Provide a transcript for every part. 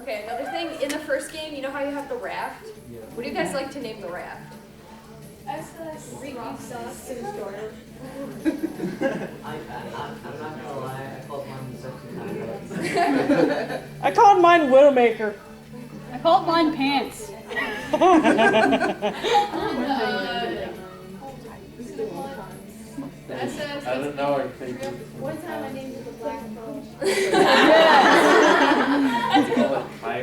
Okay, another thing, in the first game, you know how you have the raft? Yeah. What do you guys like to name the raft? Roxas and Storm. I'm not gonna lie, I called mine the sexy I called mine Widowmaker. I called mine Pants. I don't know. I think. One time I named it the Black Phone.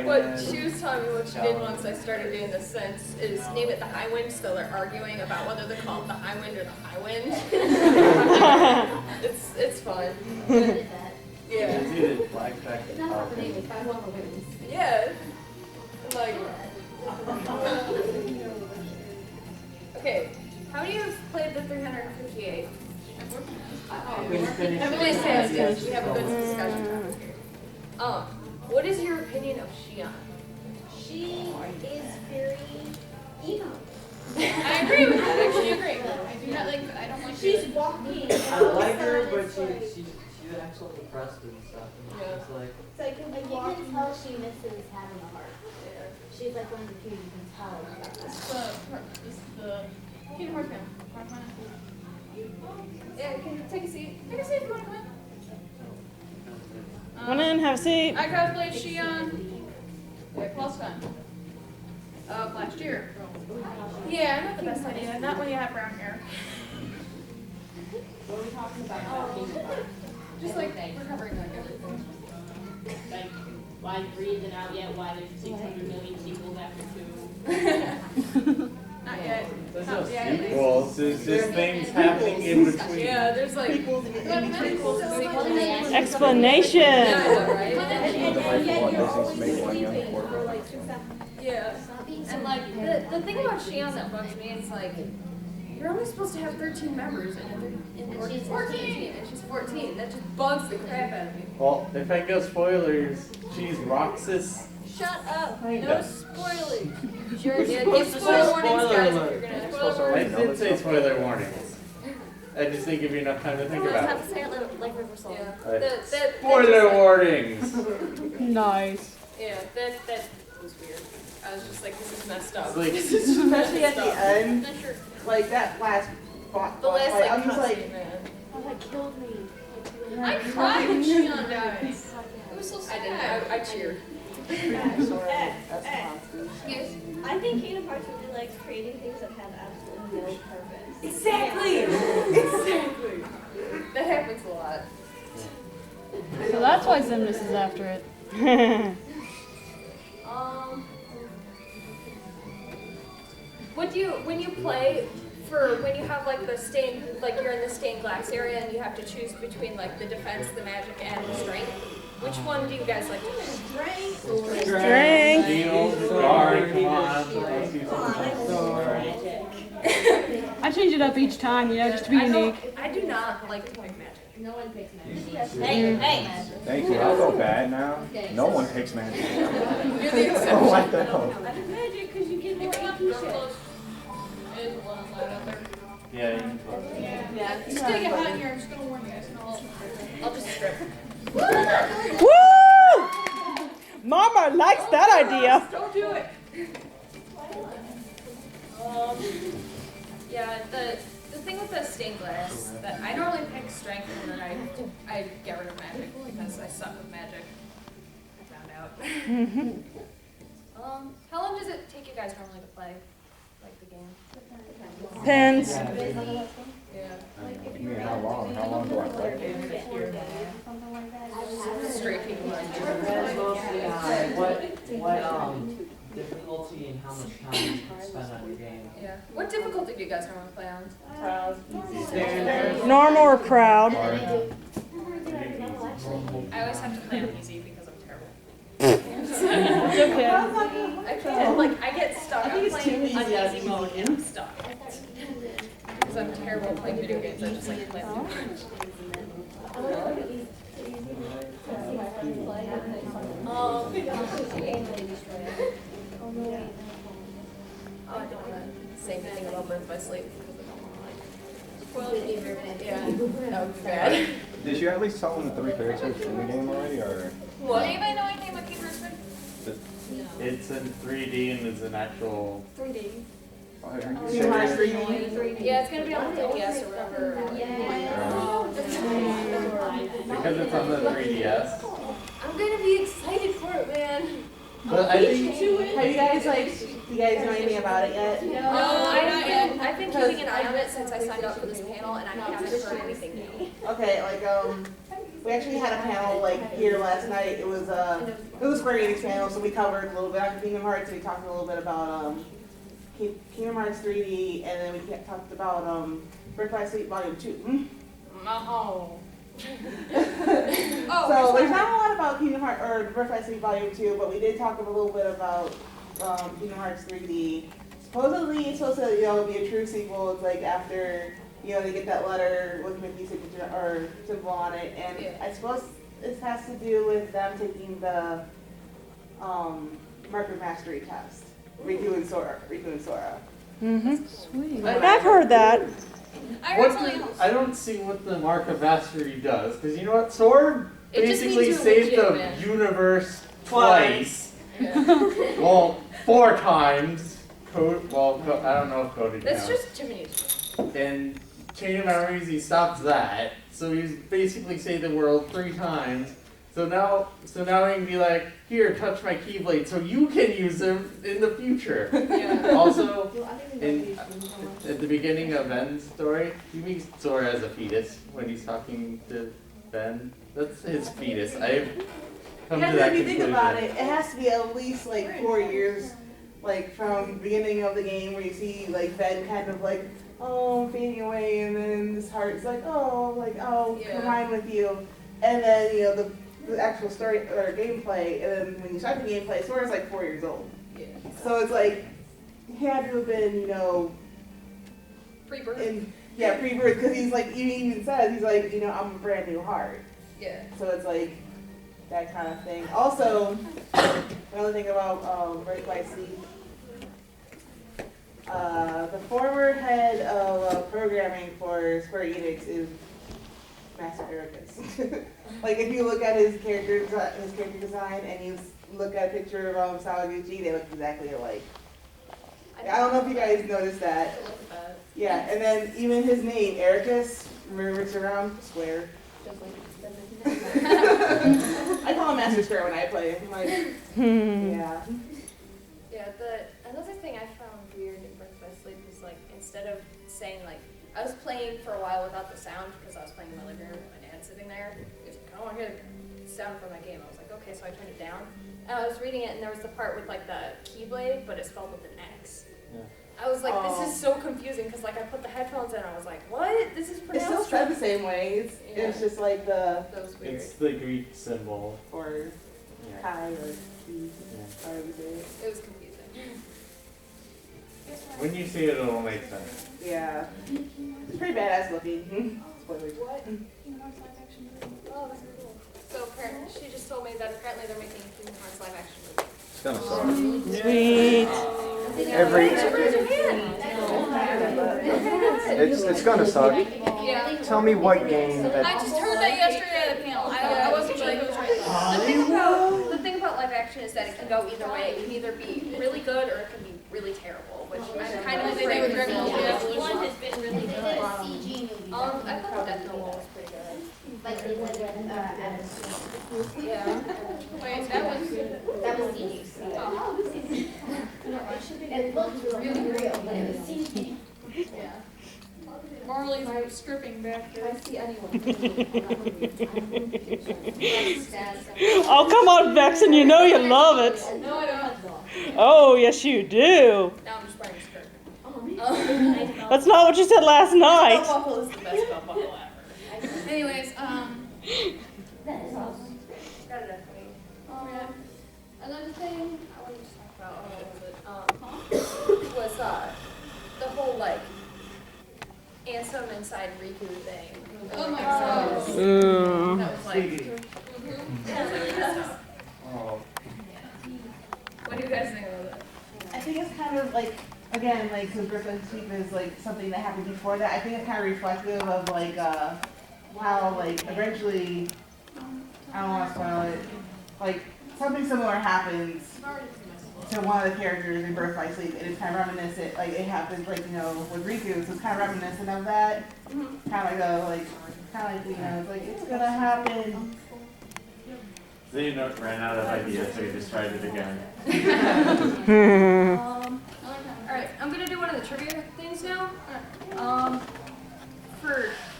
What she was telling me what she did once I started doing this since is name it the High Wind, so they're arguing about whether they call it the High Wind or the High Wind. it's fun. Yeah. It's either blackjack or Yeah. Like. Okay. How many of you have played the 358? Everybody says yes. We have a good discussion topic here. What is your opinion of Shion? She is very emo. I agree with that. I actually agree. I do not like. I don't like. She's walking. I like her, but she acts so depressed and stuff. And it's like you can tell she misses having a heart. She's like one of the few you can tell. This is the Kingdom Hearts fan. Yeah, can you take a seat? Take a seat if you want to come in. Come in, have a seat. I cosplayed Shion plus time of last year. Yeah, not the best idea. Not when you have brown hair. What are we talking about? Just like recovering like everything. Like, why breathing out yet? Why there's 600 million sequels after 2? Not yet. There's Not no yet. sequels. There's just things happening in between. Yeah, there's like Explanation. Yeah, I know, right? Yeah. And like the thing about Shion that bugs me is like you're only supposed to have 13 members and she's 14 and she's 14. That just bugs the crap out of me. Well, if I go spoilers, she's Roxas. Shut up. Kinda. No spoilers. Sure, yeah, supposed give to spoiler say warnings, spoiler guys, alert. if you're gonna I did say spoiler warnings. I just didn't give you enough time to think about it. say it like River Soul. Yeah. Right. That Spoiler warnings. Nice. Yeah, that was weird. I was just like, this is messed up. It's like- This is just Especially at messed the up. end, like that last boss The last fight, like I'm just like, cutscene, man. Oh, that killed me. I cried when Shion died. It was so I sad. didn't. I cheered. that's I think Kingdom Hearts really likes creating things that have absolutely no purpose. Exactly. Exactly. That happens a lot. So that's why Zimnus is after it. When you play when you have like the stained, like you're in the stained glass area and you have to choose between like the defense, the magic, and the strength, which one do you guys like to do? Strength. Strength. Gino, sorry, come on. Let's do something. I change it up each time, you know, just to be unique. I do not like to play magic. No one picks magic. Hey. Thank you. I feel bad now. No one takes magic. You're the Oh, exception. what the hell? I do magic because you get more AP shit. Yeah, you can play. Yeah. It's gonna get hot in here, I'm just gonna warn you guys. I'll just strip. Woo! Mama likes that idea. Don't do it. Yeah, the thing with the stained glass that I normally pick strength and then I get rid of magic because I suck with magic. I found out. How long does it take you guys normally to play like the game? Pens. Yeah. You mean how long? How long do I play? Straight people are Depends mostly on what difficulty and how much time you spend on your game. Yeah. What difficulty do you guys normally play on? Normal or crowd? I always have to play on easy because I'm terrible. It's okay. I can't, like, I get stuck. I'm playing on easy mode and I'm stuck. Because I'm terrible at playing video games. I just like play them. I don't want to say anything about Birth by Sleep because I don't want to yeah, that would be bad. Did you at least tell them the 3 characters in the game already, or What? Anybody know anything about Keeper of Spring? the it's in 3D and is an actual. 3D. Kingdom Hearts 3D. Yeah, it's gonna be on the 3DS or whatever. Because it's on the 3DS. I'm gonna be excited for it, man. But I think Have you guys do you guys know anything about it yet? No, I've been keeping an eye on it since I signed up for this panel, and I haven't heard anything new. Okay, we actually had a panel here last night. It was a Square Enix panel, so we covered a little bit on Kingdom Hearts. We talked a little bit about Kingdom Hearts 3D, and then we talked about Birth by Sleep Volume 2. Oh. So there's not a lot about Kingdom Hearts or Birth by Sleep Volume 2, but we did talk a little bit about Kingdom Hearts 3D. Supposedly it's supposed to be a true sequel. It's after they get that letter with Mickey's signature or symbol on it, and I suppose this has to do with them taking the Marker Mastery test. Riku and Sora. Sweet. I've heard that. I don't see what the Mark of Mastery does, because you know what? Sora It just basically means you're saved the legit, man. universe twice. Well, 4 times. I don't know if Cody That's counts. just too many. And Chain of Memories, he stopped that. So he's basically saved the world 3 times. So now he can be like, here, touch my Keyblade, so you can use them in the future. Yeah. Also, at the beginning of Ben's story, he meets Sora as a fetus when he's talking to Ben. That's his fetus. I've come to that If you conclusion. think about it, it has to be at least 4 years, from the beginning of the game where you see Ben kind of fading away, and then his heart's combine with you, and then the actual story or gameplay, and then when you start the gameplay, Sora's 4 years old. Yeah. So it's he had to have been Pre-birth. pre-birth, because he even says I'm a brand new heart. Yeah. So it's that kind of thing. Also, another thing about Birth by Sleep, the former head of programming for Square Enix is Master Ericus. If you look at his character design and you look at a picture of Sakaguchi, they look exactly alike. I don't know if you guys noticed that. Yeah, and then even his name, Ericus, reverts around Square. I call him Master Square when I play. Yeah. Yeah, another thing I found weird in Birth by Sleep was instead of saying I was playing for a while without the sound because I was playing in my living room with my dad sitting there. He was I don't want to hear the sound from my game. I was okay, so I turned it down. And I was reading it, and there was the part with the Keyblade, but it's spelled with an X. Yeah. I was this is so confusing because I put the headphones in, and I was what? This is It's pronounced. still said the same way. It's just That was weird. It's the Greek symbol. or Yeah. Kai or T, however you say it. It was confusing. When you see it, it'll make sense. Yeah. It's pretty badass looking. Spoilers. What? Oh, that's cool. So apparently, she just told me that apparently they're making Kingdom Hearts live action movie. It's gonna suck. Sweet. It's gonna suck. Yeah. Tell me what game I that. just heard that yesterday at a panel. I wasn't sure if it was right. The thing about live action is that it can go either way. It can either be really good or it can be really terrible, which I'm kind of They do with Dragon Ball Z One Evolution. has been really They did good. a CG movie. I thought the Death Note one was pretty good. They did Yeah. Wait, that was. that was CG. It looked really real, but it was CG. Yeah. Marley's stripping back there. Oh, come on, Vexen. You know you love it. No, I don't. Oh, yes, you do. Now I'm just wearing a skirt. That's not what you said last Belt night. buckle is the best belt buckle ever. Anyways, That is awesome. Got it definitely. Another thing I wanted to talk about, was the whole Ansem inside Riku thing. Oh my God. Mm. That was Oh. What do you guys think about that? I think it's kind of again, because Birth by Sleep is something that happened before that. I think it's kind of reflective of how eventually, I don't want to spoil it, something similar happens to one of the characters in Birth by Sleep, and it's kind of reminiscent. Like it happens, like with Riku, so it's kind of reminiscent of that. Kind of like it's like it's gonna happen. Xehanort ran out of ideas, so he just tried it again. Alright, I'm gonna do one of the trivia things now.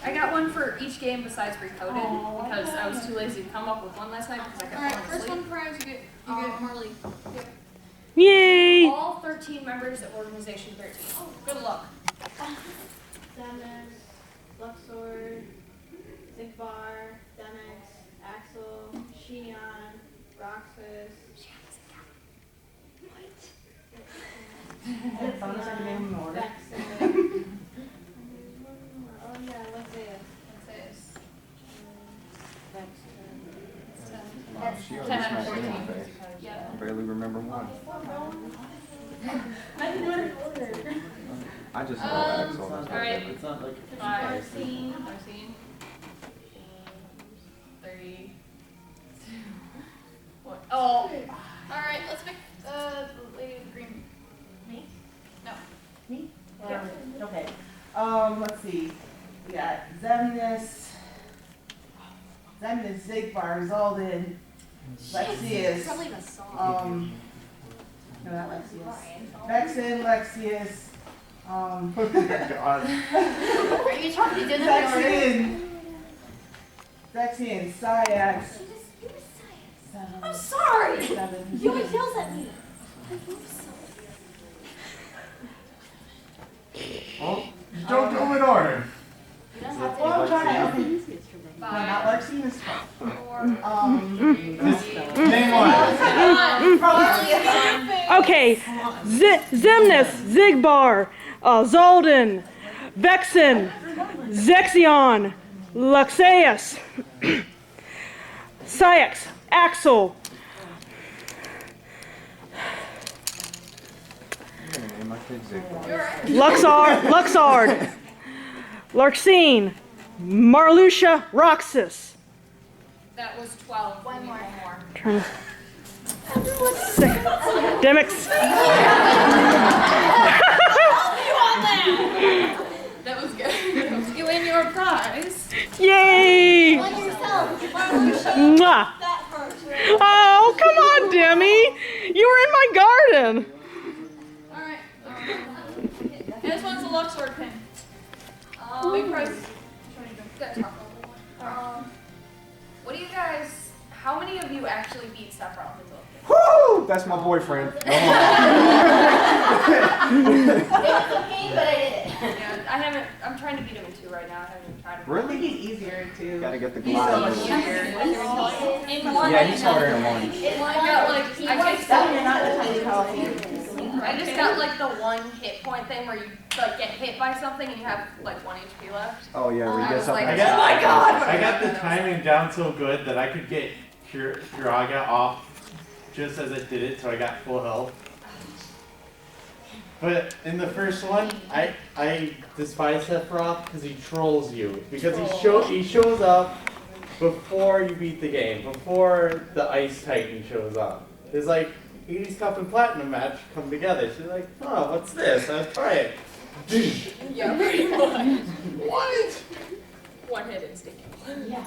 I got one for each game besides Recoded, because I was too lazy to come up with one last night because I kept Alright, falling first asleep. one prize, you get Marley. Yay! All 13 members of Organization 13. Oh, good luck. Samus, Luxord, Zigbar, Demix, Axel, Shion, Roxas. Vexen. Oh yeah, what's it? Wow, she already 10 out of smashed 14. it in my face. Yeah. I barely remember one. I didn't know it order. I just love Axel. That's my alright. favorite. It's not like Marcine. 3. 2. 1. Oh. Alright, let's pick the lady with green. Me? No. Me? Okay. Let's see. We got Xemnas, Zigbar, Zaldin, Lexius. Probably the song. No, not Lexius. Vexen, Lexius. God. Are you trying to do this? Vexen, Syax. I'm sorry. 7. He always yells at me. Well, you don't go in order. Well, I'm trying to. Okay. No, not Lexi. It's Name one. Okay, Xemnas, Zigbar, Zaldin, Vexen, Zexion, Luxeus, Syax, Axel, I'm gonna name my kid Zigbar. Luxard, Larxene, Marluxia, Roxas. That was 12. One more. Demix. That was good. You win your prize. Yay! On yourself. Mwah. That hurts. Oh, come on, Demi. You were in my garden. Alright. And this one's a Luxord pin. Big prize. What do you guys, how many of you actually beat Sephiroth? Woo! That's my boyfriend. It was a pain, but I did it. Yeah, I'm trying to beat him in 2 right now. I haven't tried him. I think he's easier to. Gotta get the He's so much glide. easier. In 1, Yeah, he's harder in one. I got like, That you're not the tiny policy. I just got like the 1 hit point thing where you like get hit by something and you have like 1 HP left. Oh yeah, we I get was something. like, oh my god! I got the timing down so good that I could get Kiraga off just as it did it, so I got full health. But in the first one, I despise Sephiroth because he trolls you. Because he shows up before you beat the game, before the Ice Titan shows up. There's like 80s Cup and Platinum match come together. She's like, oh, what's this? I'll try it. Yeah, pretty much. What? 1 hit instant kill. Yeah.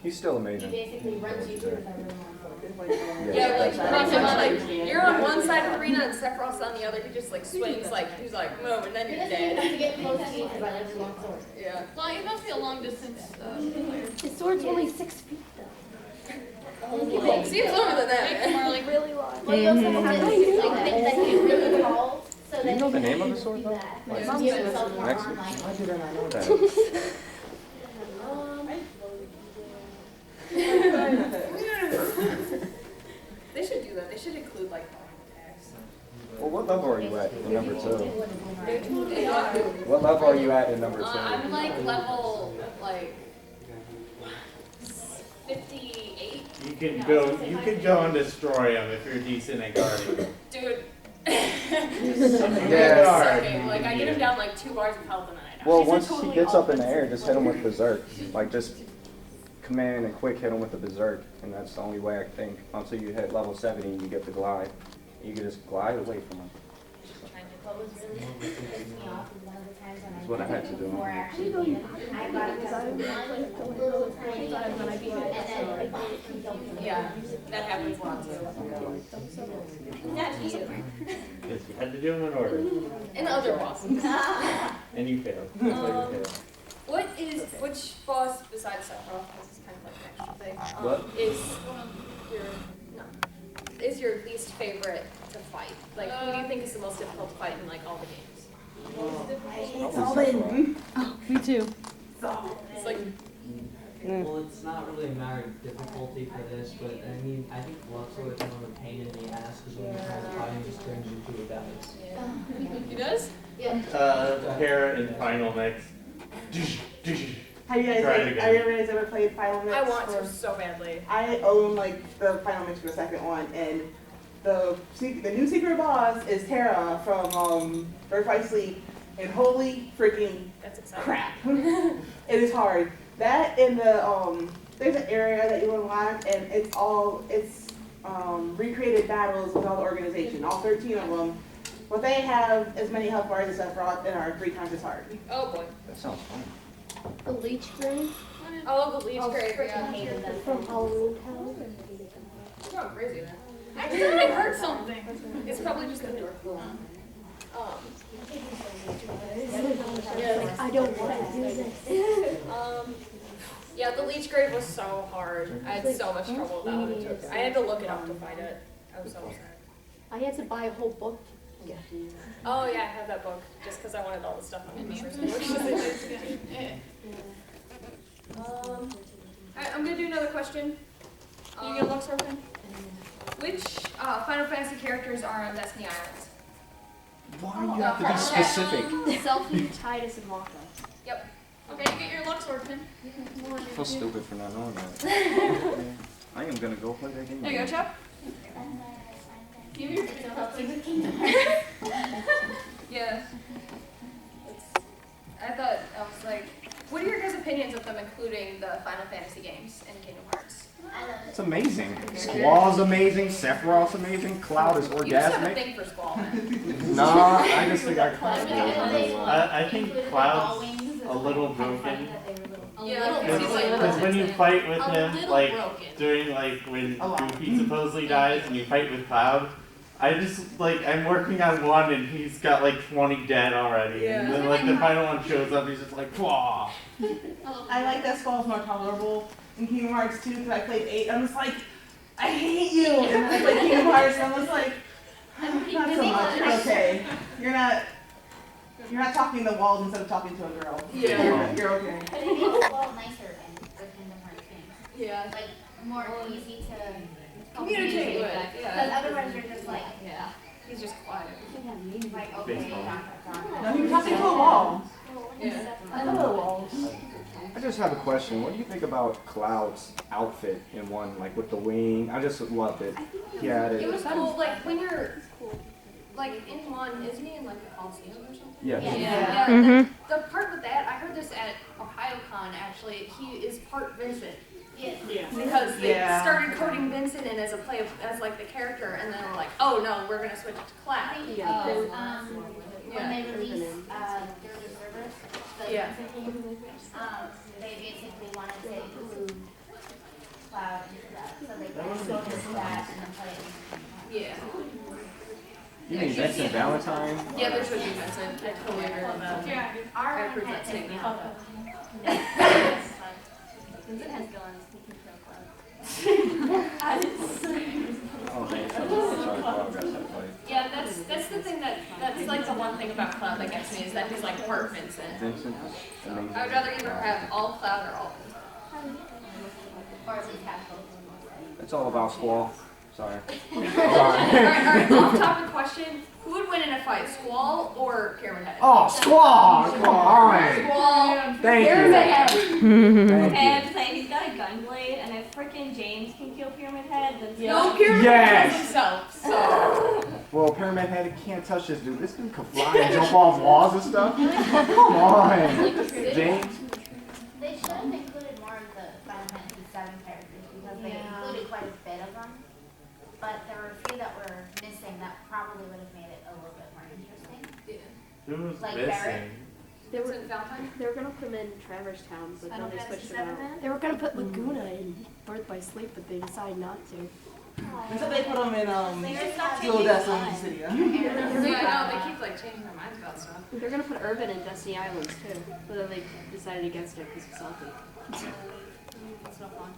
He's still He amazing. basically runs you through with everyone. Yeah, like, that's pretty much like, you're on one side of the arena and Sephiroth's on the other. He just like swings, like, he's like, move, and then He you're doesn't even have dead. to get close to you because I like the long sword. Yeah. Well, you must be a long distance player. His sword's only 6 feet though. It seems longer than that, Thank you, man. Marley. Really long. Well, you also have to like make that you really tall. So Do you that know the you name can of the sword do though? that. Like, Give yourself more next, arm like. why did I not know that? They should do that. They should include like attacks. Well, what level are you at in number 2? Yeah. What level are you at in number 2? I'm like level like 58. You can go and destroy him if you're decent at guarding. Dude. Yeah. Okay, like I get him down like 2 bars of health and then I die. Well, once he gets up in the air, just hit him with Berserk. Like, just command and quick hit him with the Berserk. And that's the only way I think, until you hit level 70 and you get the glide. You could just glide away from him. What was really pissed me off is one of the times when That's what I had to do. before I actually beat him, I got him down to one little tiny and then he killed me. Yeah, that happens a lot too. Not to you. Yes, you had to do them in order. And other bosses. And you failed. That's why you failed. Which boss besides Sephiroth, this is kind of like an extra thing, What? is your least favorite to fight? Like, who do you think is the most difficult to fight in like all the games? Me too. It's like, Well, it's not really a matter of difficulty for this, but I mean, I think Luxor is one of the pain in the ass because when you try to fight him, just turns into a badass. he does? Hera in Final Mix. Have you guys, Try it again. have you guys ever played Final Mix? I want for- to so badly. I own like the Final Mix for the second one, and the new secret boss is Terra from Birth by Sleep, and holy freaking That's exciting. crap. It is hard. That and the there's an area that you unlock, and it's recreated battles with all the organization, all 13 of them. But they have as many health bars as Sephiroth and are 3 times as hard. Oh boy. That sounds fun. The Leech Grave Oh, the Leech Grave, freaking yeah. hated them from Halloween Town. You're going crazy, man. I thought I heard something. It's probably just the door. I don't want to do this. Yeah, the Leech Grave was so hard. I had so much trouble with that one. I had to look it up to find it. I was so upset. I had to buy a whole book. Oh yeah, I have that book just because I wanted all the stuff on it. Alright, I'm gonna do another question. You get Luxor open? Which Final Fantasy characters are on Destiny Islands? Why do you have to be specific? Selfie, Titus, and Waka. Yep. Okay, get your Luxor pin. I feel stupid for not knowing that. I am gonna go play that game. There you go, Chap. Yeah. I thought, I was like, what are your guys' opinions of them including the Final Fantasy games in Kingdom Hearts? It's amazing. Squall's amazing. Sephiroth's amazing. Cloud is You just have a orgasmic. thing for Squall, man. Nah, I just think I I think Cloud's a little broken. Yeah, because he's like, Because when you fight with a him, little like broken. during like when Goofy supposedly dies and you fight with Cloud, I just like I'm working on one and he's got like 20 dead already. Yeah. And then like the final one shows up, he's just like, "Whoa." I like that Skull's more tolerable in Kingdom Hearts 2 because I played 8. I'm just like, I hate you. And then I played Kingdom Hearts and I'm just like, not so much. You're okay. You're not talking to walls instead of talking to a girl. Yeah. You're okay. But it makes it a lot nicer in the Kingdom Hearts games. Yeah. Like, more easy to Communicate with, Because yeah. otherwise you're just like, Yeah. He's just quiet. like okay, No, you're talking to a wall. Yeah. I love the walls. I just have a question. What do you think about Cloud's outfit in one, like with the wing? I just loved it. He had It it. was cool, like when you're, like in one, isn't he in like the Coliseum or something? Yeah. Yeah. Mhm. The part with that, I heard this at OhioCon actually, he is part Vincent. yeah. Because they Yeah. started coding Vincent in as a play as like the character, and then we're like, oh no, we're gonna switch it to Cloud. When they released Dirge of Cerberus, the Yeah. Vincent game, they basically wanted to include Cloud into that, so they could focus that and then play it. Yeah. You mean Vincent Valentine? Yeah, there should be Vincent. I totally agree with that. Yeah. I approve that statement. Vincent has villains, he can kill Cloud. Oh, man. Sorry, Cloud got that fight. Yeah, that's the thing that's like the one thing about Cloud that gets me is that he's like part Vincent. Vincent is amazing. I would rather either have all Cloud or all Vincent. Or at least have both of them. It's all about Squall. Sorry. Alright, off-topic question. Who would win in a fight, Squall or Pyramid Head? Oh, Squall! Come on, alright. Squall, Thank Pyramid you. Head. Thank Okay, I have you. to say, he's got a gunblade, and if frickin' James can kill Pyramid Head, then No, Pyramid Yes. Head himself, so... Well, Pyramid Head can't touch this dude. This dude can fly and jump off walls and stuff. Come on. James. They should have included more of the Final Fantasy VII characters because they included quite a bit of them. But there were a few that were missing that Who's Like missing? They were Valentine. They were gonna put him in Traverse Town, but then they switched him out. They were gonna put Laguna in Birth by Sleep, but they decided not to. So they put them in They're not Jewel changing Destiny the City. Yeah, I know, they keep like changing their minds about stuff. They're gonna put Urban in Destiny Islands too, but then they decided against it because it's salty. That's not fun.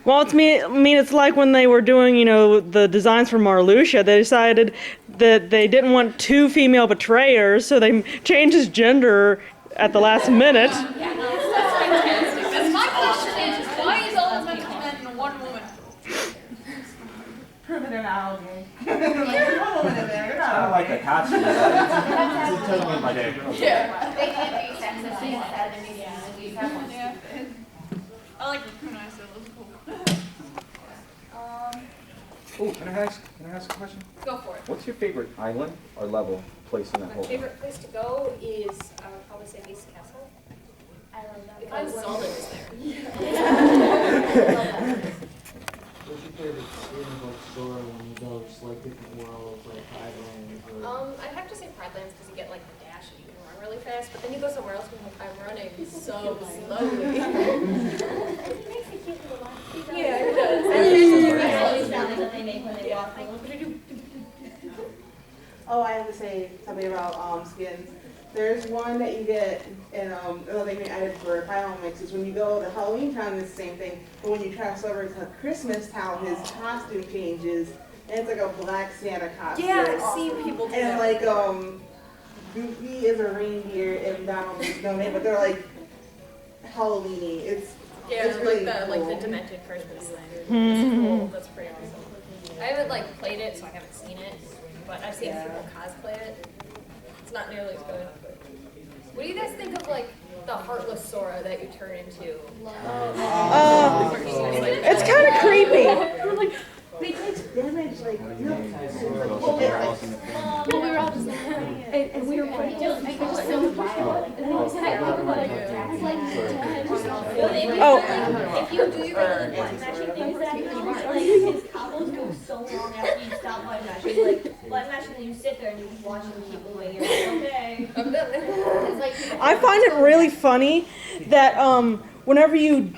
Well, I mean, it's like when they were doing, the designs for Marluxia, they decided that they didn't want 2 female betrayers, so they changed his gender at the last minute. Yeah, that's fantastic. That's my question is, why is all of them men and one woman? Prove it in algae. There's one woman in there. You're not Kind of like a algae. Katsu. It's a tournament by Yeah. They can't be sexist instead of being someone stupid. I like Laguna, so it was cool. Oh, can I ask a question? Go for it. What's your favorite island or level place in that My whole? favorite place to go is, I would probably say Beast Castle. I love that. Because Zelda is there. What's your favorite steamboat store when you go just like different worlds, like Thailand or... I'd have to say Pride Lands because you get like the dash and you can run really fast, but then you go somewhere else and you're like, I'm running so slowly. Yeah, it does. Oh, I have to say something about skins. There's one that you get in they can added for Final Mix is when you go to Halloween Town, it's the same thing. But when you transfer over to Christmas Town, his costume changes, and it's like a black Santa costume. Yeah, I've seen people do and that. like Goofy is a reindeer and Donald is no name, but they're like Halloweeny. It's really like cool. the demented Christmas thing. It's cool. That's pretty awesome. I haven't like played it, so I haven't seen it, but I've seen people cosplay it. It's not nearly as good. What do you guys think of like the heartless Sora that you turn into? It's kind of creepy. They take damage like We were all just and we were playing just so wild. And it was like, If you do your button mashing things that like his combos go so long after you stop button mashing. Like button mashing, and you sit there and you watch him keep moving. You're like, okay. It's like I find it really funny that whenever you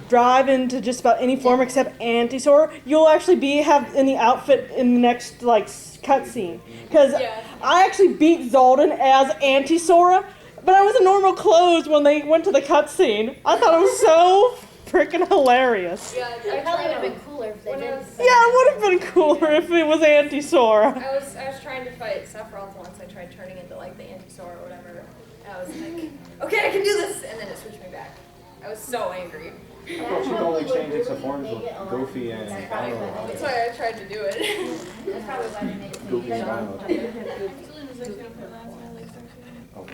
drive into just about any form except Anti-Sora, you'll actually have in the outfit in the next like cutscene. Because I actually beat Zoldan as Anti-Sora, but I was in normal clothes when they went to the cutscene. I thought it was so freaking hilarious. Yeah, It probably would have been cooler if they did. Yeah, it would have been cooler if it was Anti-Sora. I was trying to fight Sephiroth once. I tried turning into like the anti-Sora or whatever. I was like, okay, I can do this, and then it switched me back. I was so angry. I thought you could only change it to forms with Goofy and Donald. That's why I tried to do it. That's probably why they made it. Goofy and Donald.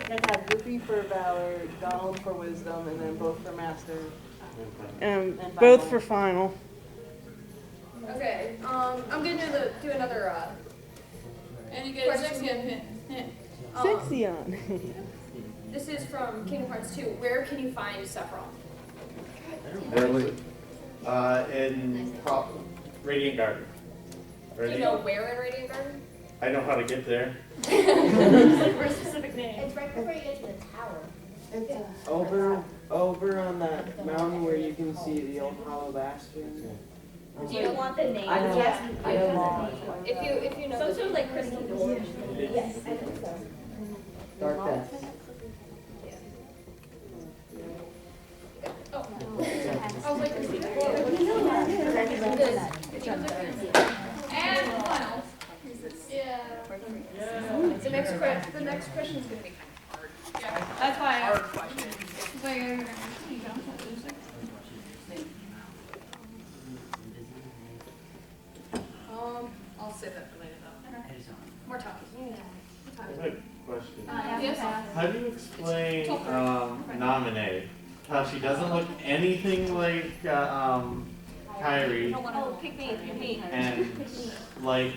they have Goofy for Valor, Donald for Wisdom, and then both for Master. Both for final. Okay, I'm gonna do another. And you get a Zexion hint. Zexion. This is from Kingdom Hearts 2. Where can you find Sephiroth? Really? In Radiant Garden. Do you know where in Radiant Garden? I know how to get there. for a specific name. It's right before you get to the tower. Over on that mountain where you can see the old hollow bastion. Do you want the name? I know. If you know. Some sort of like Crystal Gorge. Yes, I think so. Dark Death. I was like, and final. Yeah. The next question is gonna be kind of hard. Yeah, that's why I asked a question. It's like, you're gonna I'll save that for later though. More topics. I have a question. Yes. How do you explain Nominate? How she doesn't look anything like Kyrie, Oh, pick me. and like,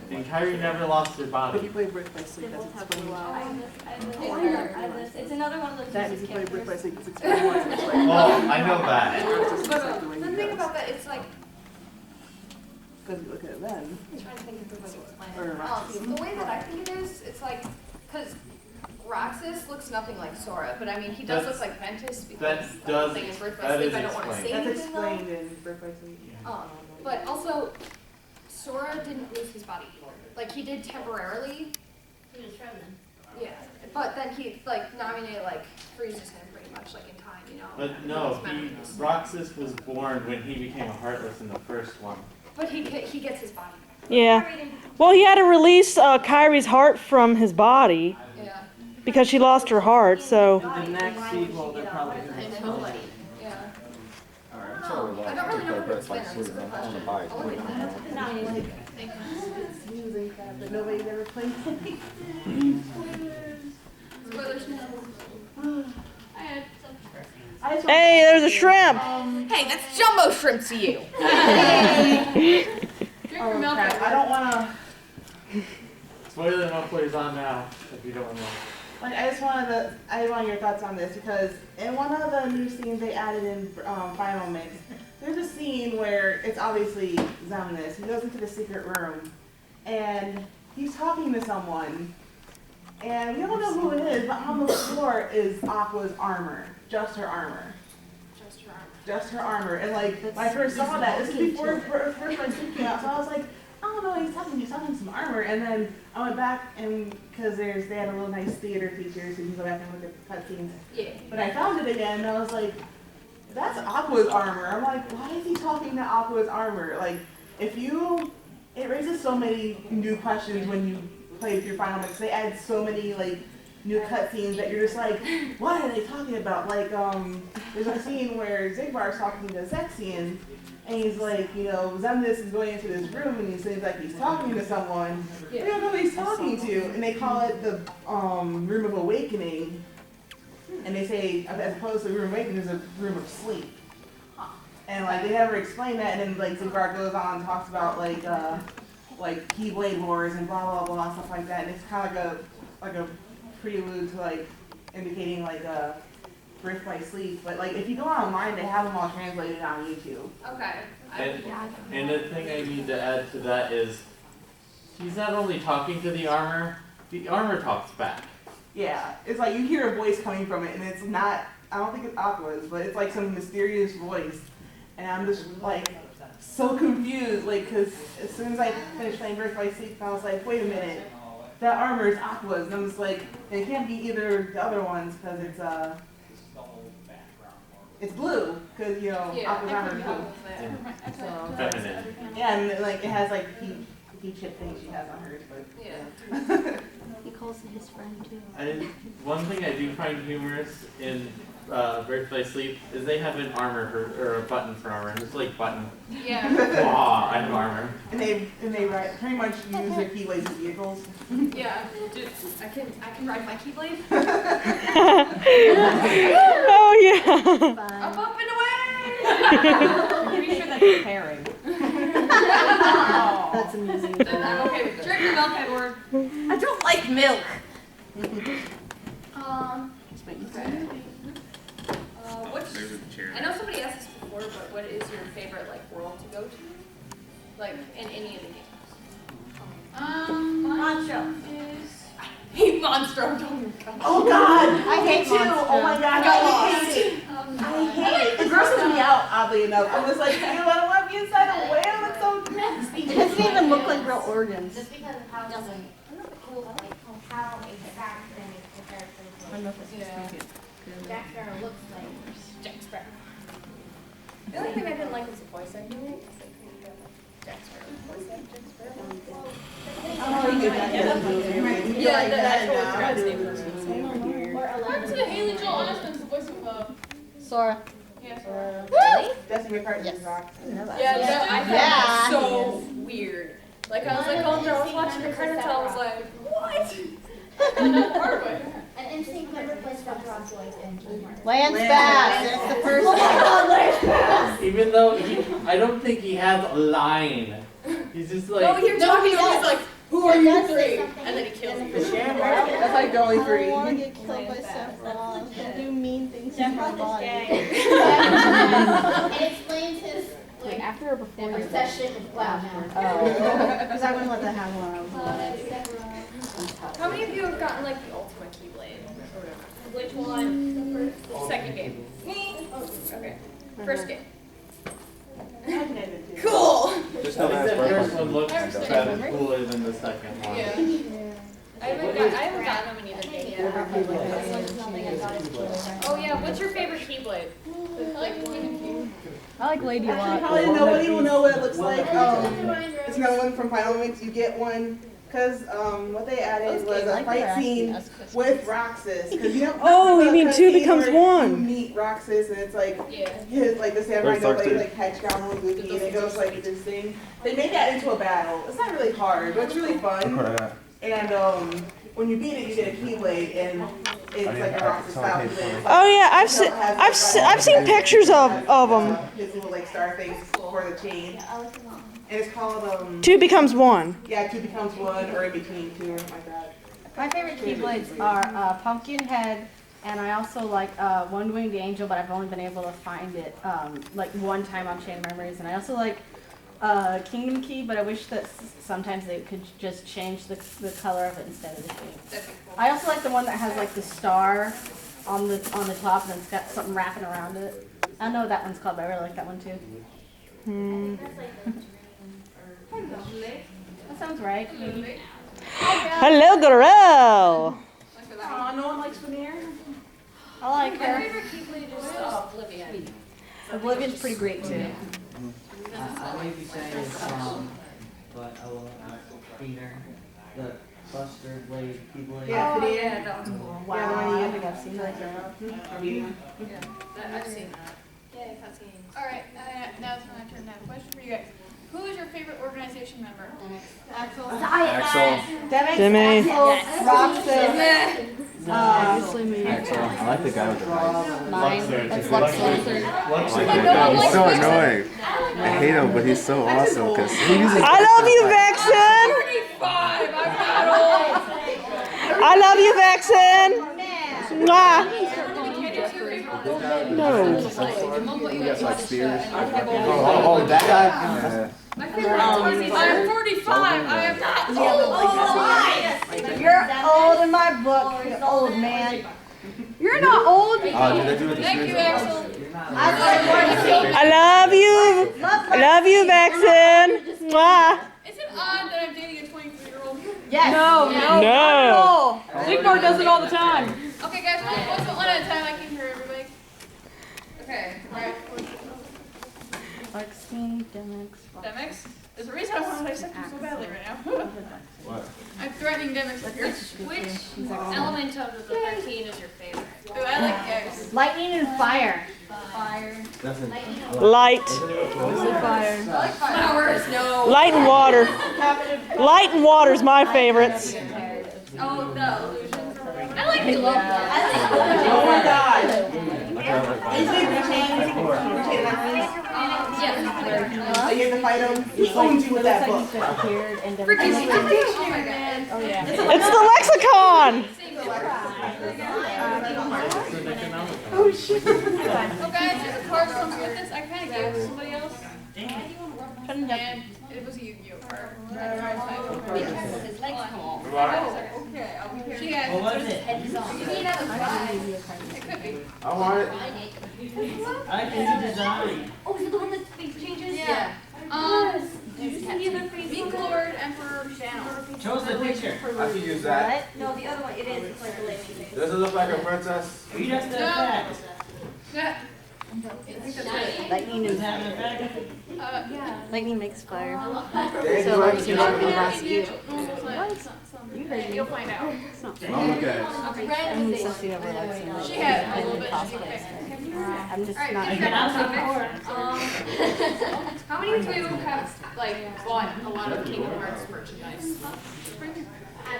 and Kyrie never lost her If body. you play Birth by Sleep, that's explained. I have this. It's another one of those That if music you play Birth by characters. Sleep, it's explained why it's like. Oh, I know that. But the thing about that, it's like, Because you look at it then. I'm trying to think of the way to explain Or it. The way that I think it is, it's like Because Roxas looks nothing like Sora, but I mean, he does look like Ventus because That the whole thing is Birth by Sleep. I don't want to say That's anything explained though. in Birth by Sleep. But also, Sora didn't lose his body either. Like, he did temporarily. He was frozen. Yeah. But then he, like, Naminé, like, freezes him pretty much, like, in time, you know? But no, Roxas was born when he became a Heartless in the first one. But he gets his body. Yeah. Well, he had to release Kyrie's heart from his body. Yeah. Because she lost her heart, so. The next sequel, they're probably going to kill him. Yeah. Alright, I'm sure we'll I don't really know play who to Birth by explain. Sleep, then I want to buy it. I'll wait for that. Using crap that nobody's ever played. Spoilers now. Hey, there's a shrimp! Hey, that's jumbo shrimp to you! Oh crap, I don't wanna, Spoiler muffler's on now, if you don't know. like, I just want your thoughts on this, because in one of the new scenes they added in Final Mix, there's a scene where it's obviously Xemnas. He goes into the secret room, and he's talking to someone, and we don't know who it is, but on the floor is Aqua's armor, just her armor. Just her armor. And like, when I first saw that, this is before first my suit came out, so I was like, I don't know, he's talking some armor. And then I went back, and because they had a little nice theater feature, so you can go back and look at the cutscenes. Yeah. But I found it again, and I was like, that's Aqua's armor. I'm like, why is he talking to Aqua's armor? Like, it raises so many new questions when you play through Final Mix. They add so many, like, new cutscenes that you're just like, what are they talking about? Like, there's a scene where Zigbar's talking to Zexion, and he's like, you know, Xemnas is going into this room, and he seems like he's talking to someone. We don't know who he's talking to, and they call it the Room of Awakening, and they say, as opposed to the Room of Awakening, there's a Room of Sleep. And like, they never explain that, and then like Zigbar goes on and talks about like Keyblade Wars and blah blah blah, stuff like that, and it's kind of like a prelude to like indicating like Birth by Sleep, but like if you go online, they have them all translated on YouTube. Okay. And the thing I need to add to that is, he's not only talking to the armor talks back. Yeah, it's like you hear a voice coming from it, and it's not. I don't think it's Aqua's, but it's like some mysterious voice, and I'm just like so confused, like because as soon as I finished playing Birth by Sleep, I was like, wait a minute. That armor is Aqua's, and I'm just like, it can't be either the other ones because it's blue, because you know Aqua's armor is blue. So, Feminine. yeah, and like it has like peach chip thing she has on hers, but yeah. He calls it his friend too. One thing I do find humorous in Birth by Sleep is they have an armor or a button for armor. It's like button. Yeah. Wow, I have armor. And they pretty much use their keyblades as vehicles. Yeah. Dude, I can ride my Keyblade. Oh yeah. I'm up and away. I'm pretty sure that's pairing. That's amusing. Then I'm okay with it. Drink your milk, Edward. I don't like milk. Okay. I know somebody asked this before, but what is your favorite like world to go to? Like in any of the games? Monstro. I hate Monstro. Don't Oh God, I hate too. Monstro. Oh my God, I hate it. I hate it. It grosses me out, oddly enough. I'm just like, ew, I don't want to be inside a whale. It's so nasty. It doesn't even look like real organs. Just because of how cool, like how exact and the characters look. I don't know if it's Yeah. Jack Sparrow looks like Jack Sparrow. The only thing I didn't like was the voice acting. Jack Sparrow. Voice acting, Jack Sparrow. Oh, you did that. Yeah, that's what was Brad's name. What's the Haley Joel Osment's the voice of Sora. yeah. Really? Jessica McCartney's Yes. Roxas. Yeah, no, I found that so weird. Like I was like, oh, I was watching the credits, I was like, what? Another part of it. an instinct member plays Dr. Oswald and King Martin. Lance Bass. That's the first one. Lance Bass! Even though I don't think he has a line. He's just like. No, you're talking to him, he's like, who are you three? And then he kills you. That's like the only I three. don't want to get killed by Sephiroth. He'll do mean things to my Sephiroth is body. gay. It explains his Wait, after or before your obsession with cloud now. Oh. Because I wouldn't let that happen when I was little. How many of you have gotten like the ultimate Keyblade? Which one? The second game. Me. Okay. First game. Cool. Cool. Just At don't least ask the for first it. one looks better, cooler than the second one. Yeah. I haven't gotten them in either game yet. Oh yeah, what's your favorite Keyblade? I like Lady a lot. Probably nobody will know what it looks like. It's another one from Final Mix. You get one because what they added was a fight scene with Roxas. Because you know, Oh, you mean two cutscene becomes where one. You meet Roxas and it's like Yeah. his like the samurai Those sucks, nobody too. like hedge down with Goofy and it goes like this thing. They made that into a battle. It's not really hard, but it's really fun. And when you beat it, you get a Keyblade and it's like a Roxas style Keyblade. Oh yeah, I've seen pictures of them. His little like star things for the chain. And it's called Two becomes one. yeah, two becomes one or in between two or something like that. My favorite Keyblades are Pumpkinhead, and I also like One Winged Angel, but I've only been able to find it like one time on Chain Memories, and I also like Kingdom Key, but I wish that sometimes they could just change the color of it instead of the shape. I also like the one that has like the star on the top and it's got something wrapping around it. I don't know what that one's called, but I really like that one too. That sounds right. Maybe. Hello, girl. No one likes veneer. I like My her. favorite Keyblade is Oblivion. Oblivion's pretty great too. I may be saying it's but I will Peter, the Buster Blade, Keyblade. Yeah, Oh veneer. yeah, that one's cool. Wow, I don't think I've seen that. Yeah, I've seen that. Yay, cutscenes. Alright, now it's my turn to have a question for you guys. Who is your favorite organization member? Axel. Demi. Roxas. Axel. I like the guy with the knife. Mine. That's Luxor. He's so annoying. I hate him, but he's so awesome because he uses. I love you, Vexen. 35, I'm not old. I love you, Vexen. Mwah. No. He has like spears. Oh, that guy? My favorite I'm 45, I am not old. You're old in my book, you old man. You're not old. Did I do it with the Thank spears? you, Axel. I love you. I love you, Vexen. Mwah. Is it odd that I'm dating a 23-year-old? Yes. No. Sigmar does it all the time. Okay, guys, one at a time. I can hear everybody. Okay, alright. Demix? There's a reason I want to play something so badly right now. What? I'm threatening Demix up here. Which element of the 13 is your favorite? Ooh, I like Gex. Lightning and fire. Light. Flowers, no. Light and water. Light and water's my favorites. Oh, the illusions. I like the Oh my god. Is it Yeah. you have to fight him. He owns you with that book. Freaking oh my god. Oh yeah. It's the lexicon. Oh shit. Oh, guys, there's a card comes with this. I kind of gave it to somebody else. And it was a Yu-Gi-Oh card. His legs come off. Oh, okay. I'll be here. She has. What was it? You need another five. It could be. I want it. I like the new design. Oh, is it the one that face changes? Yeah. Did you see the other face? Beak Lord, Emperor, Shadow. Show us the picture. I can use that. No, the other one, it is. It's like a lady face. Does it look like a princess? Are you just the No. effect? Yeah. I think that's right. Lightning Does it and have an effect? Yeah. lightning makes fire. Dave, So you like like you to know, get last year. You heard me. You'll find out. I'm okay. I'm obsessing over Lexi. She had a little bit. I'm just Alright, not. these are topics. How many of you have like bought a lot of Kingdom Hearts merchandise?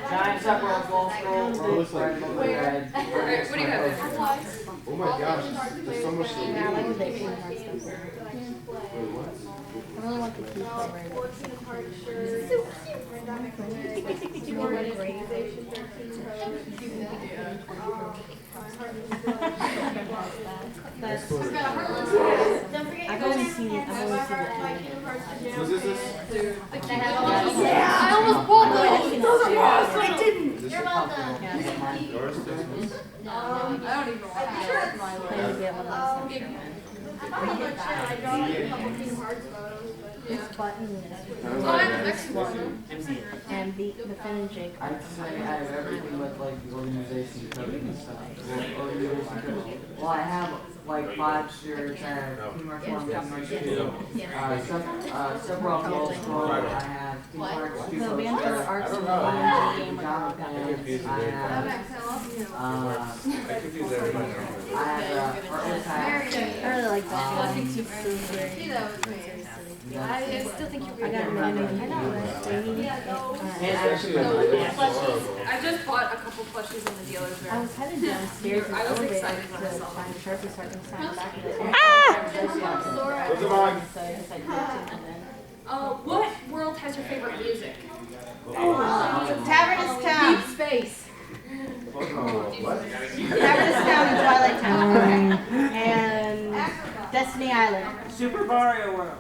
Giant separate ball scroll. Red. Alright, what do you have? Oh my gosh, there's so much. Yeah, I like the Kingdom Hearts stuff. I really want the key I only seen the Who's this? Yeah, I almost bought those. Those are awesome. I didn't. You're welcome. Yours? This I don't even want to. I'm not sure. I draw like a couple Kingdom Hearts photos, but This button is Oh, I have the next one. and the Finn and Jake. I'd say I have everything but like the organization code and stuff. Organization code. Well, I have like 5 shirts. I have Team March 1, Team March 2. Several goals for I have Team March 2 The band for posters. arts I and have game Java pants. I have art impact. I really like that. I still think you're I got many. I just bought a couple plushies in the dealer's room. I was headed downstairs. I was excited when I saw them. Trying to sharply start to sound back in the What world has your favorite music? Tavernous Town. Deep Space. Tavernous Town and Twilight Town. And Destiny Island. Super Mario World.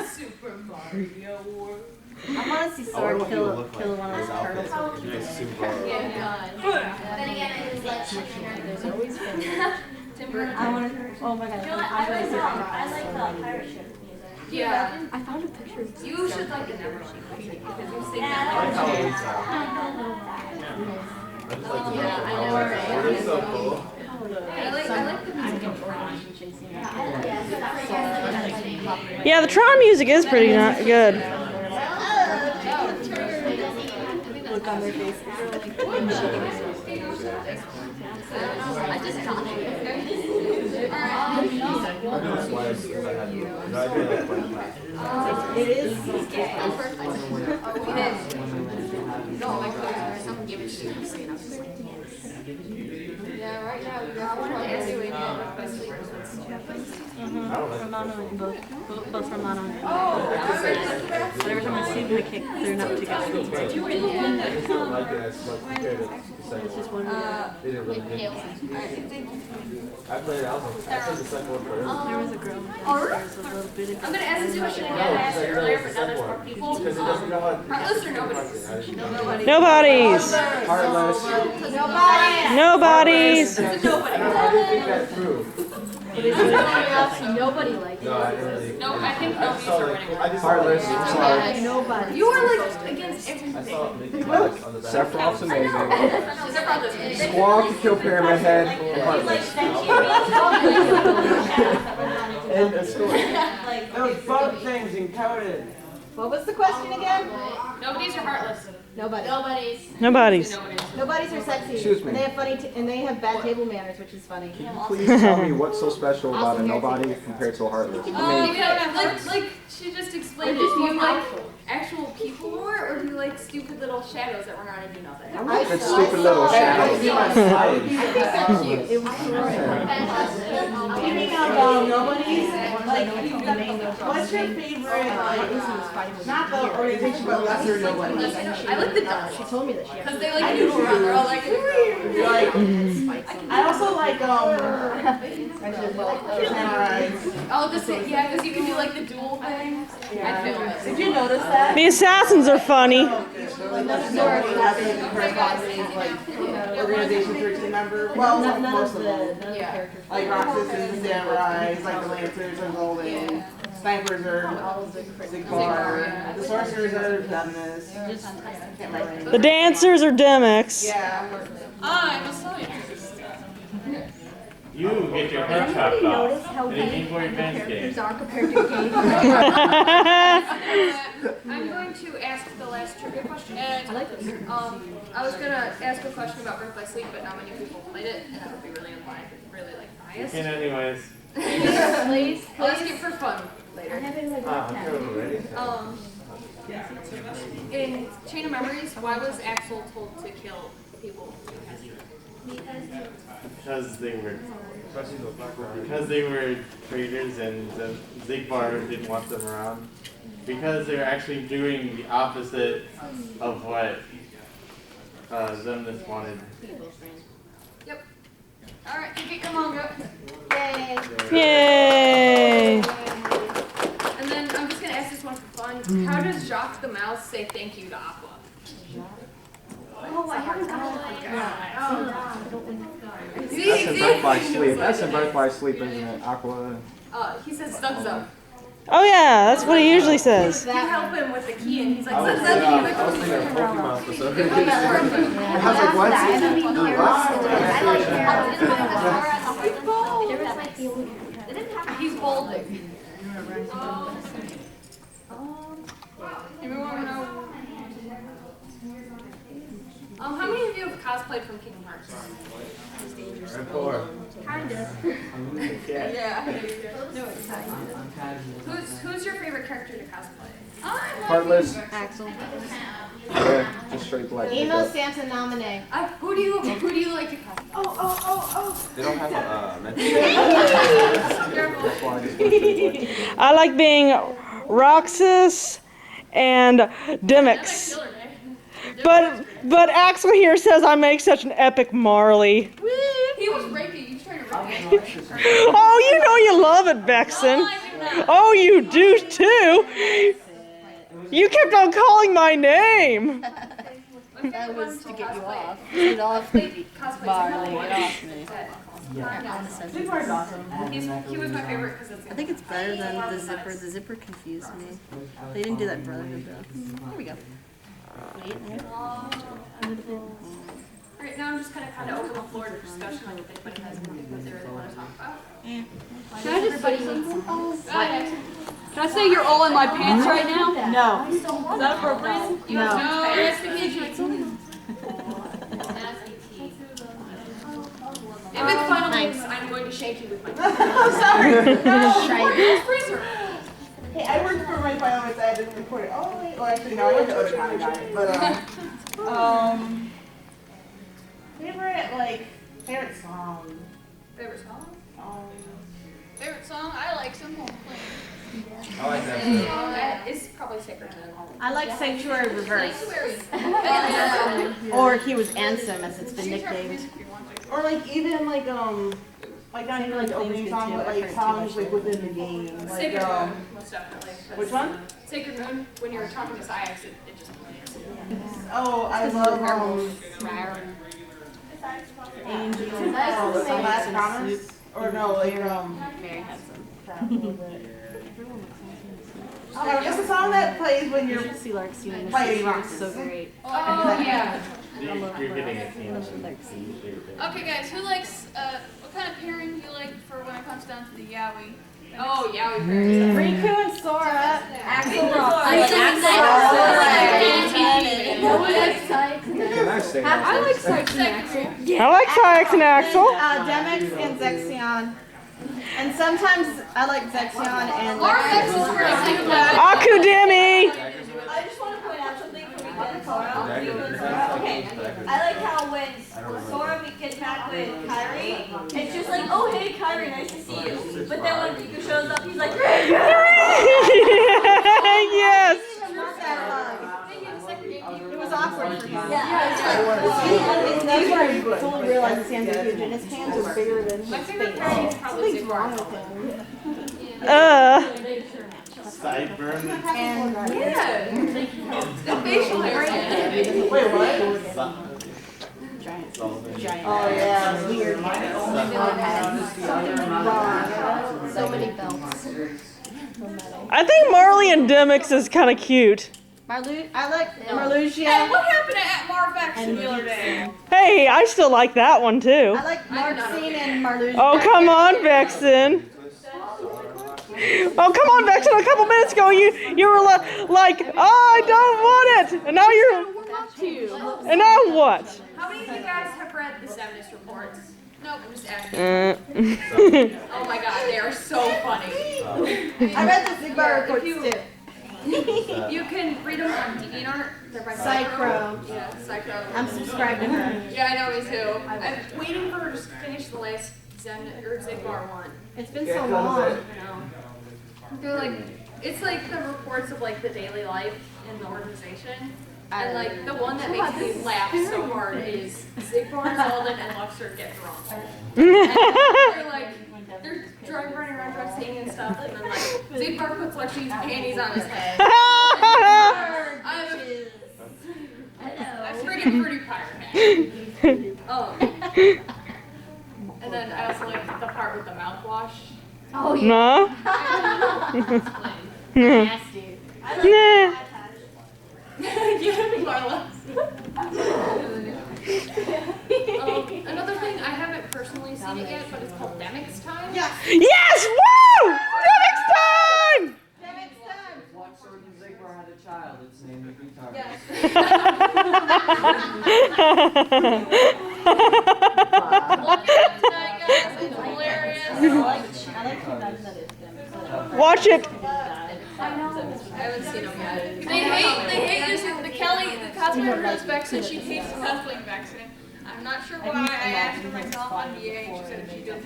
Super Mario World. I want to see Sword kill one of those turtles. Then again, it was like There's always been. Timber. I want to. Oh my god. I like the pirate ship music. Yeah. I found a picture. You should like the Never Sheep because you sing Yeah, that like I like the music of Orange. Yeah, the Tron music is pretty good. Look on their faces. I just got it. It is. No, like someone gave it to me. Yeah, right now we got one doing Romano and both Romano and but every time I see them, they're not together. It's just one. They didn't really get it. I played it. I played the second one first. There was a girl downstairs a little bit ago. I'm gonna ask this question again. I asked it earlier, but now there's more people. Because it doesn't know how to. Heartless or nobody's? Nobodies. Heartless. Nobodies. I don't think that's true. Nobody likes No, I didn't really. No, I think nobody's are winning. I just Heartless. I'm sorry. Nobody. You are like against I everything. saw Mickey Mouse on the back. Sephiroth's Sephiroth's amazing. amazing. Squall to kill Pyramid Head. Heartless. End of story. Those bug things encoded. What was the question again? Nobody's are heartless. Nobody. Nobodies. Nobody's are sexy. Excuse me. And they have and they have bad table manners, which is funny. Please tell me what's so special about a nobody compared to a heartless. Like she just explained it. Do you like actual people more, or do you like stupid little shadows that run around and do nothing? It's stupid little shadows. It was Speaking of nobodies, like, what's your favorite, not the organization, but lesser nobodies? I like the ducks. She told me that she Because they like noodle around. They're all like, Like, I also like, samurais. oh, the same. Yeah, because you can do like the dual thing. I feel it. Did you notice that? The assassins are funny. Organization 13 member. Well, most of them. Yeah. Like Roxas and the samurais, like the lancers are golden. Snipers are Sigmar. The sorcerers are Dominus. Can't remember. The dancers are Demics. Yeah. I'm a scientist. You get your head chopped off in a Game Boy Advance game. are compared to games. I'm going to ask the last trivia question. And I like this. I was gonna ask a question about Birth by Sleep, but not many people played it, and that would be really biased. And anyways. Please. I'll ask it for fun later. I'm kind of ready. In Chain of Memories, why was Axel told to kill people? Because they were traitors and Zigbar didn't want them around. Because they're actually doing the opposite of what Zemnis wanted. Yep. Alright, you get your manga. Yay! And then I'm just gonna ask this one for fun. How does Jacques the Mouse say thank you to Aqua? Oh, I haven't got That's in Birth by Sleep. That's in Birth by Sleep, isn't it? Aqua. He says thumbs up. Oh yeah, that's what he usually says. You help him with the key and he's like, I was thumbs up. And thinking you're like, of Pokemon for some Give me reason. that word. I was like, what? He's balding. Everyone wanna know? How many of you have cosplayed from Kingdom Hearts? I'm poor. Kind of. Yeah. I'm casual. Who's your favorite character to cosplay? Heartless. Axel. Yeah, just straight black. Emo makeup. Santa nominee. Who do you like to cosplay? They don't have a mental. That's why I just went straight black. I like being Roxas and Demix. But Axel here says I make such an epic Marley. He was raping you, trying to rape me. Oh, you know you love it, Vexen. Oh, you do too. You kept on calling my name. That was to get you off. Get off me. Marley, get off me. Zigbar's awesome. He was my favorite because it's. I think it's better than the zipper. The zipper confused me. They didn't do that in Brotherhood though. There we go. Wait, there. Alright, now I'm just gonna kind of open the floor to discussion, like if anybody has anything that they really want to talk about. Yeah. Can I just say something? Can I say you're all in my pants right now? No. Is that appropriate? No. No, that's the PG. If it's final names, I'm going to shake you with my Sorry. freezer. Hey, I worked for my final mix. I had to record it. Oh wait. Well, actually, no, I went to Otakon and got it. But favorite song. Favorite song? Um, Favorite song? I like Simple and Plain. I like that too. It's probably Sacred Tone. I like Sanctuary Reverse. Sanctuary. Or he was Ansem, as it's been nicknamed. or like even like not even like the opening song, but like songs like within the game. Like Sacred Moon, most definitely. which one? Sacred Moon, when you were talking to Syax, it just plays. Oh, I love Angel. Last Promise. Or no, like Very handsome. Oh, it's a song that plays when you're See Larkstein in the fighting series. Roxas. So great. Oh, yeah. You're getting a team. Okay, guys, who likes, what kind of pairing do you like for when it comes down to the yaoi? Oh, yeah, we Riku and Sora. Axel I like Sykes and Axel. I like Sykes and Axel. Demix and Zexion. And sometimes I like Zexion and Akudemi. I just want to point out something from Sora. Okay, I like how when Sora gets back with Kyrie, it's just like, oh hey Kyrie, nice to see you. But then when Riku shows up, he's like, Yes. it was awkward for him. yeah. That's why I fully realized his hands are huge and his hands are bigger than his My favorite face. pairing is probably Something's wrong with him. Sideburn. And Yeah. The facial hair. wait, what? giant. Oh yeah. Weird. So many belts. I think Marley and Demix is kind of cute. I like Marluxia. Hey, what happened at Marvex the other day? Hey, I still like that one too. I like Marxine and Marluxia. Oh, come on, Vexen. Oh, come on, Vexen. A couple minutes ago, you were like, oh, I don't want it. And now you're. And now what? How many of you guys have read the Seminus reports? Nope, I'm just asking. Oh my god, they are so funny. I read the Sigma reports too. You can read them on DeviantArt. They're by Psychro. Yeah, Psychro. I'm subscribed to her. Yeah, I know, me too. I'm waiting for her to finish the last Zigbar one. It's been so long. I know. They're like, it's like the reports of like the daily life in the organization. And like the one that makes me laugh so hard is Zigbar, Zelden, and Luxor get drunk. And they're like, they're running around dressing and stuff, and then like Zigbar puts like these panties on his head. I'm freaking pretty pirate hat. And then I also like the part with the mouthwash. Oh No. Nasty. I like Yeah, Marla. Another thing, I haven't personally seen it yet, but it's called Demix Time. Yes! Yes! Woo! Next time! If Luxord and Zigbar had a child, its name would be Target. Yes. It's hilarious. I like to imagine that it's them. Watch it. I haven't seen them yet. They hate using the cosplayer who does Vexen. She hates cosplaying Vexen. I'm not sure why. I asked her myself on VA and she said she didn't.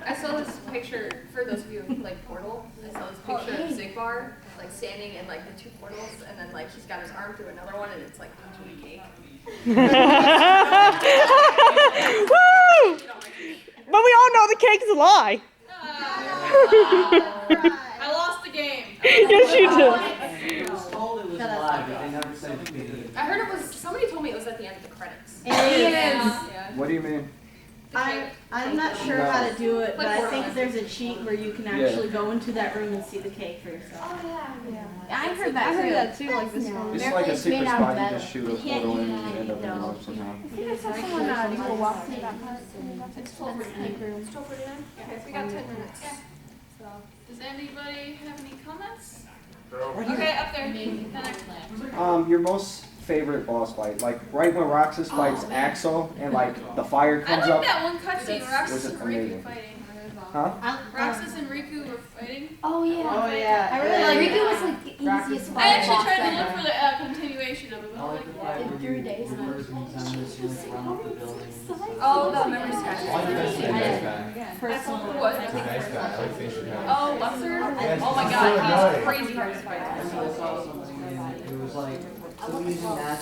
I saw this picture, for those of you who like Portal, I saw this picture of Zigbar, like standing in like the two portals, and then like he's got his arm through another one, and it's like a cake. Woo! But we all know the cake is a lie. I lost the game. Yes, you did. It was told it was live, but they never said who did it. I heard it was, somebody told me it was at the end of the credits. It is. Yeah. What do you mean? I'm not sure how to do it, but I think there's a cheat where you can Yeah. actually go into that room and see the cake for yourself. Oh yeah. I heard that too, like this one. It's like a secret spot you just shoot a photo in and you end up in the somehow. I saw someone go walk through that part. It's 12:49. It's 12:49? Okay, we got 10 minutes. So. Does anybody have any comments? Okay, up there. Your most favorite boss fight, like right when Roxas fights Axel and like the fire I comes like up. that one cutscene, Was Roxas it and amazing? Riku fighting. Huh? Roxas and Riku were fighting. Oh yeah. Oh yeah. I really like Riku was like the easiest I actually tried to look for the continuation of it. I like the fight where you reverse and just run off the building. Oh, the memory scratch. Personally. What? Oh, Luxor? Oh my god, he's crazy hard to fight. I saw something and it was like, so using that.